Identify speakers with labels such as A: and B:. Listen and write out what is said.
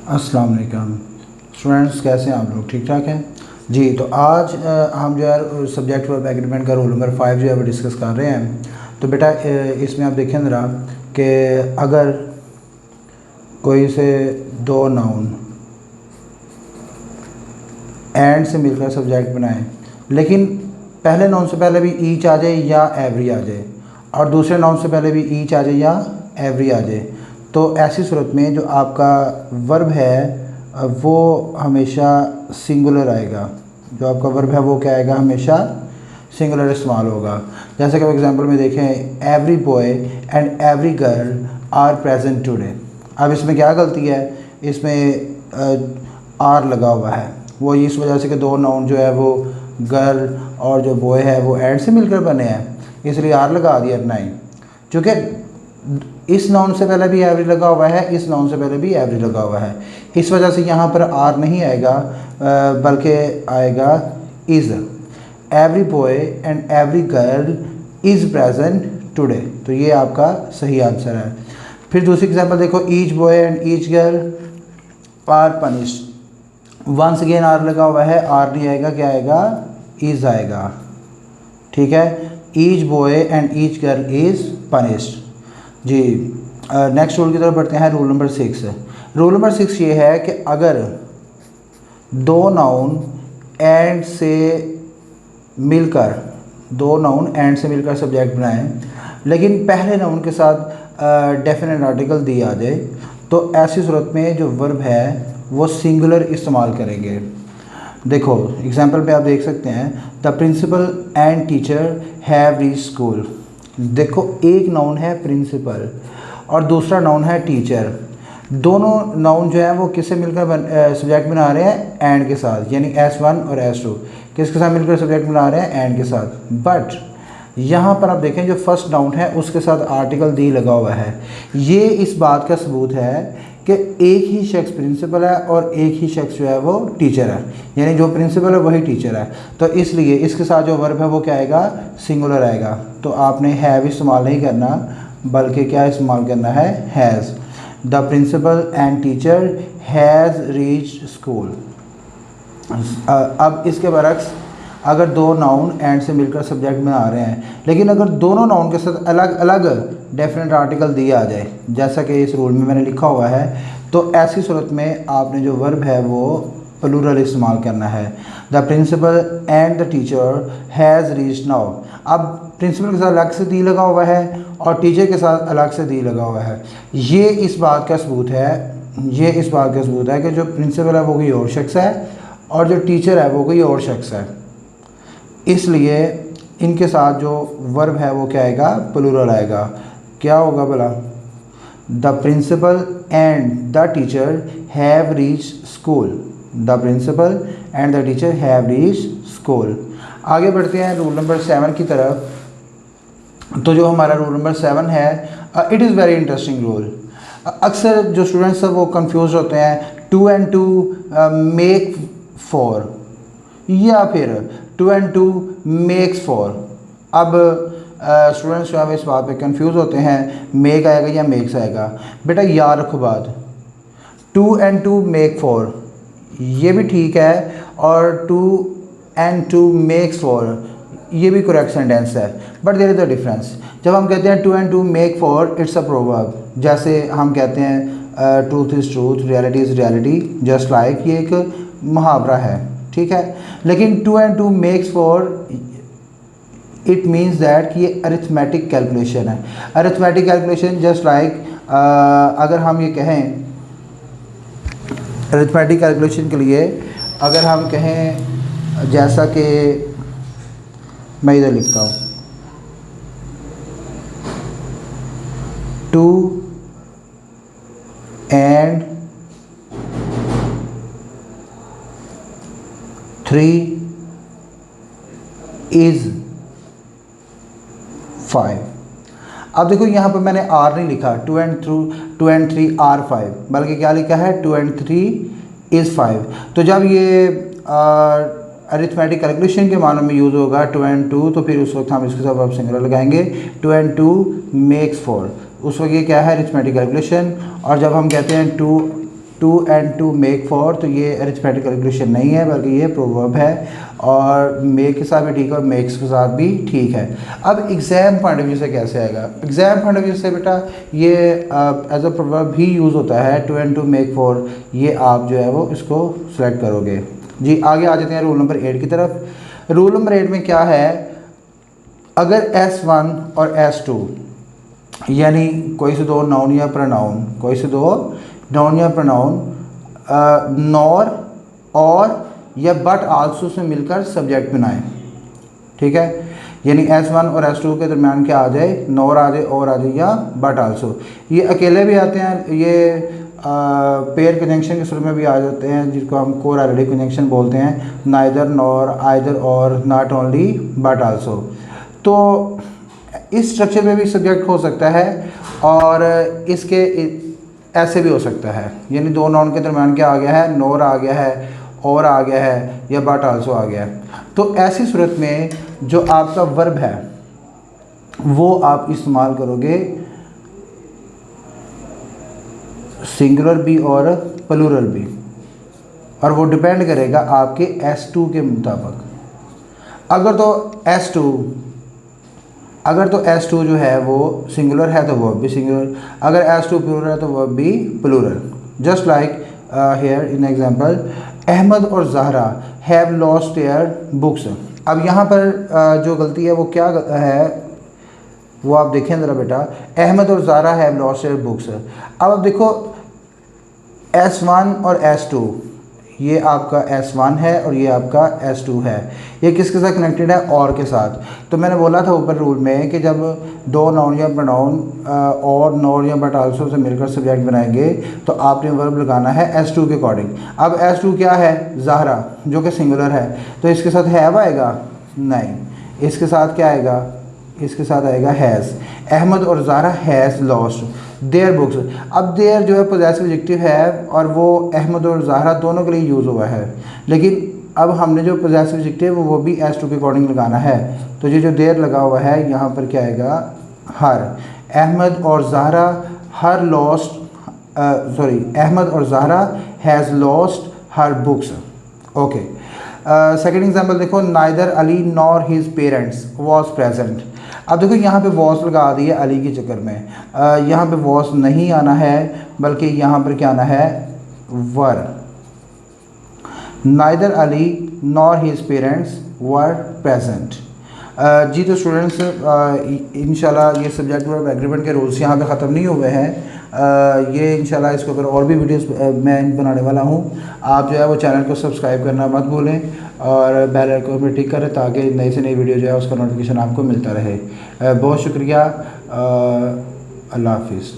A: अस्सलाम वालेकुम स्टूडेंट्स, कैसे हैं आप लोग? ठीक ठाक हैं जी। तो आज हम जो है सब्जेक्ट वर्ब एग्रीमेंट का रूल नंबर 5 जो है वो डिस्कस कर रहे हैं। तो बेटा इसमें आप देखें ज़रा कि अगर कोई से दो नाउन एंड से मिलकर सब्जेक्ट बनाएं, लेकिन पहले नाउन से पहले भी ईच आ जाए या एवरी आ जाए और दूसरे नाउन से पहले भी ईच आ जाए या एवरी आ जाए, तो ऐसी सूरत में जो आपका वर्ब है वो हमेशा सिंगुलर आएगा। जो आपका वर्ब है वो क्या आएगा? हमेशा सिंगुलर इस्तेमाल होगा। जैसे कि एग्जांपल में देखें, every boy and every girl are present today. अब इसमें क्या गलती है? इसमें आर लगा हुआ है, वो इस वजह से कि दो नाउन जो है वो गर्ल और जो बॉय है वो एंड से मिलकर बने हैं, इसलिए आर लगा दिया नहीं। चूँकि इस नाउन से पहले भी एवरी लगा हुआ है, इस नाउन से पहले भी एवरी लगा हुआ है, इस वजह से यहाँ पर आर नहीं आएगा बल्कि आएगा is. Every boy and every girl is present today, तो ये आपका सही आंसर है। फिर दूसरी एग्जांपल देखो, each boy and each girl are punished. Once again are लगा हुआ है, आर नहीं आएगा, क्या आएगा? इज़ आएगा। ठीक है, each boy and each girl is punished जी। नेक्स्ट रूल की तरफ बढ़ते हैं, रूल नंबर 6। रूल नंबर 6 ये है कि अगर दो नाउन एंड से मिलकर सब्जेक्ट बनाएं, लेकिन पहले नाउन के साथ डेफिनेट आर्टिकल दिया आ जाए, तो ऐसी सूरत में जो वर्ब है वो सिंगुलर इस्तेमाल करेंगे। देखो एग्जांपल पे आप देख सकते हैं, the principal and teacher have reached school. देखो एक नाउन है प्रिंसिपल और दूसरा नाउन है टीचर। दोनों नाउन जो है वो किससे मिलकर सब्जेक्ट बना रहे हैं? एंड के साथ, यानी S1 और S2 किसके साथ मिलकर सब्जेक्ट बना रहे हैं? एंड के साथ। बट यहाँ पर आप देखें जो फर्स्ट नाउन है उसके साथ आर्टिकल दी लगा हुआ है। ये इस बात का सबूत है कि एक ही शख्स प्रिंसिपल है और एक ही शख्स जो है वो टीचर है, यानी जो प्रिंसिपल है वही टीचर है। तो इसलिए इसके साथ जो वर्ब है वो क्या आएगा? सिंगुलर आएगा। तो आपने हैव इस्तेमाल नहीं करना बल्कि क्या इस्तेमाल करना है? Has. The principal and teacher has reached school. अब इसके बरक्स अगर दो नाउन एंड से मिलकर सब्जेक्ट बना रहे हैं, लेकिन अगर दोनों नाउन के साथ अलग अलग डेफिनेट आर्टिकल दिया आ जाए, जैसा कि इस रूल में मैंने लिखा हुआ है, तो ऐसी सूरत में आपने जो वर्ब है वो प्लूरल इस्तेमाल करना है। The principal and the teacher has reached now. अब प्रिंसिपल के साथ अलग से दी लगा हुआ है और टीचर के साथ अलग से दी लगा हुआ है। ये इस बात का सबूत है कि जो प्रिंसिपल है वो कोई और शख्स है और जो टीचर है वो कोई और शख्स है, इसलिए इनके साथ जो वर्ब है वो क्या आएगा? प्लूरल आएगा। क्या होगा भला? The principal and the teacher have reached school. The principal and the teacher have reached school. आगे बढ़ते हैं रूल नंबर 7 की तरफ। तो जो हमारा रूल नंबर 7 है, it is very interesting rule. अक्सर जो स्टूडेंट्स हैं वो कंफ्यूज होते हैं, 2 and 2 मेक 4 या फिर 2 and 2 मेक्स 4। अब स्टूडेंट्स जो है इस बात पे कंफ्यूज होते हैं, मेक आएगा या मेक्स आएगा। बेटा याद रखो बात, 2 and 2 मेक 4 ये भी ठीक है और 2 and 2 मेक्स 4 ये भी करेक्ट सेंटेंस है, but there is a difference. जब हम कहते हैं 2 and 2 मेक 4, इट्स अ प्रोवर्ब। जैसे हम कहते हैं truth is truth, reality is reality, just like, ये एक मुहावरा है, ठीक है। लेकिन 2 and 2 makes 4 it means that कि ये अरिथमेटिक कैलकुलेशन है। अरिथमेटिक कैलकुलेशन जस्ट लाइक, अगर हम ये कहें अरिथमेटिक कैलकुलेशन के लिए अगर हम कहें, जैसा कि मैं इधर लिखता हूँ 2 and 3 is 5। अब देखो यहाँ पर मैंने आर नहीं लिखा, 2 and 3 आर 5, बल्कि क्या लिखा है? 2 and 3 is 5। तो जब ये अरिथमेटिक कैलकुलेशन के मानों में यूज़ होगा 2 and 2, तो फिर उस वक्त हम इसके साथ वर्ब सिंगुलर लगाएंगे। 2 and 2 मेक्स 4, उस वक्त ये क्या है? Arithmetic calculation. और जब हम कहते हैं 2 two and two make four, तो ये अरिथमेटिक कैलकुलेशन नहीं है बल्कि ये प्रोवर्ब है, और मेक के साथ भी ठीक है और मेक्स के साथ भी ठीक है। अब एग्ज़ाम पॉइंट ऑफ व्यू से कैसे आएगा? एग्ज़ाम पॉइंट ऑफ व्यू से बेटा ये एज अ प्रोवर्ब भी यूज़ होता है, two and two make four, ये आप जो है वो इसको सेलेक्ट करोगे। जी आगे आ जाते हैं रूल नंबर 8 की तरफ। रूल नंबर 8 में क्या है, अगर S1 और S2 यानी कोई से दो नाउन या प्रोनाउन, कोई से दो नाउन या प्रोनाउन नॉर और या बट आल्सो से मिलकर सब्जेक्ट बनाएं, ठीक है, यानी S1 और S2 के दरमियान क्या आ जाए, नॉर आ जाए, और आ जाए, या बट आल्सो। ये अकेले भी आते हैं, ये पेयर कंजंक्शन के सूरत में भी आ जाते हैं, जिसको हम कोरैलेटिव कंजंक्शन बोलते हैं, नाइदर, नॉर, आइदर और, नॉट ओनली, बट आल्सो। तो इस स्ट्रक्चर में भी सब्जेक्ट हो सकता है, और इसके ऐसे भी हो सकता है, यानी दो नाउन के दरमियान क्या आ गया है, नॉर आ गया है, और आ गया है, या बट आल्सो आ गया है। तो ऐसी सूरत में जो आपका वर्ब है वो आप इस्तेमाल करोगे सिंगुलर भी और प्लूरल भी, और वो डिपेंड करेगा आपके S2 के मुताबिक। अगर तो S2 जो है वो सिंगुलर है तो वर्ब भी सिंगुलर, अगर S2 प्लूरल है तो वर्ब भी plural. Just like here in example, Ahmad और Zahra have lost their books. अब यहाँ पर जो गलती है वो क्या है वो आप देखें ज़रा बेटा, अहमद और Zahra have lost their books. अब देखो S1 और S2, ये आपका S1 है और ये आपका S2 है, ये किसके साथ कनेक्टेड है, और के साथ। तो मैंने बोला था ऊपर रूल में कि जब दो नाउन या प्रोनाउन और, नॉर या बट आल्सो से मिलकर सब्जेक्ट बनाएंगे तो आपने वर्ब लगाना है S2 के अकॉर्डिंग। अब S2 क्या है, ज़हरा, जो कि सिंगुलर है, तो इसके साथ हैव आएगा, नहीं, इसके साथ क्या आएगा, इसके साथ आएगा हैज़। अहमद और Zahra has lost their books. अब देयर जो है पोजेसिव एडजेक्टिव है और वो अहमद और ज़हरा दोनों के लिए यूज़ हुआ है, लेकिन अब हमने जो पोजेसिव एडजेक्टिव वो भी S2 के अकॉर्डिंग लगाना है। तो ये जो देयर लगा हुआ है यहाँ पर क्या आएगा, हर। अहमद और ज़हरा हर लॉस्ट, अहमद और Zahra has lost her books. Okay, second example देखो, neither Ali nor his parents was present. अब देखो यहाँ पे वॉस लगा दी है अली के चक्कर में, यहाँ पे वॉस नहीं आना है बल्कि यहाँ पर क्या आना है, were. Neither Ali nor his parents were present. जी तो स्टूडेंट्स इंशाल्लाह ये सब्जेक्ट वर्ब एग्रीमेंट के रूल्स यहाँ पे ख़त्म नहीं हुए हैं। ये इंशाल्लाह इसके ऊपर और भी वीडियोस मैं बनाने वाला हूँ। आप जो है वो चैनल को सब्सक्राइब करना मत भूलें और बेल आइकन पर टिक करें ताकि नई से नई वीडियो जो है उसका नोटिफिकेशन आपको मिलता रहे। बहुत शुक्रिया, अल्लाह हाफिज़।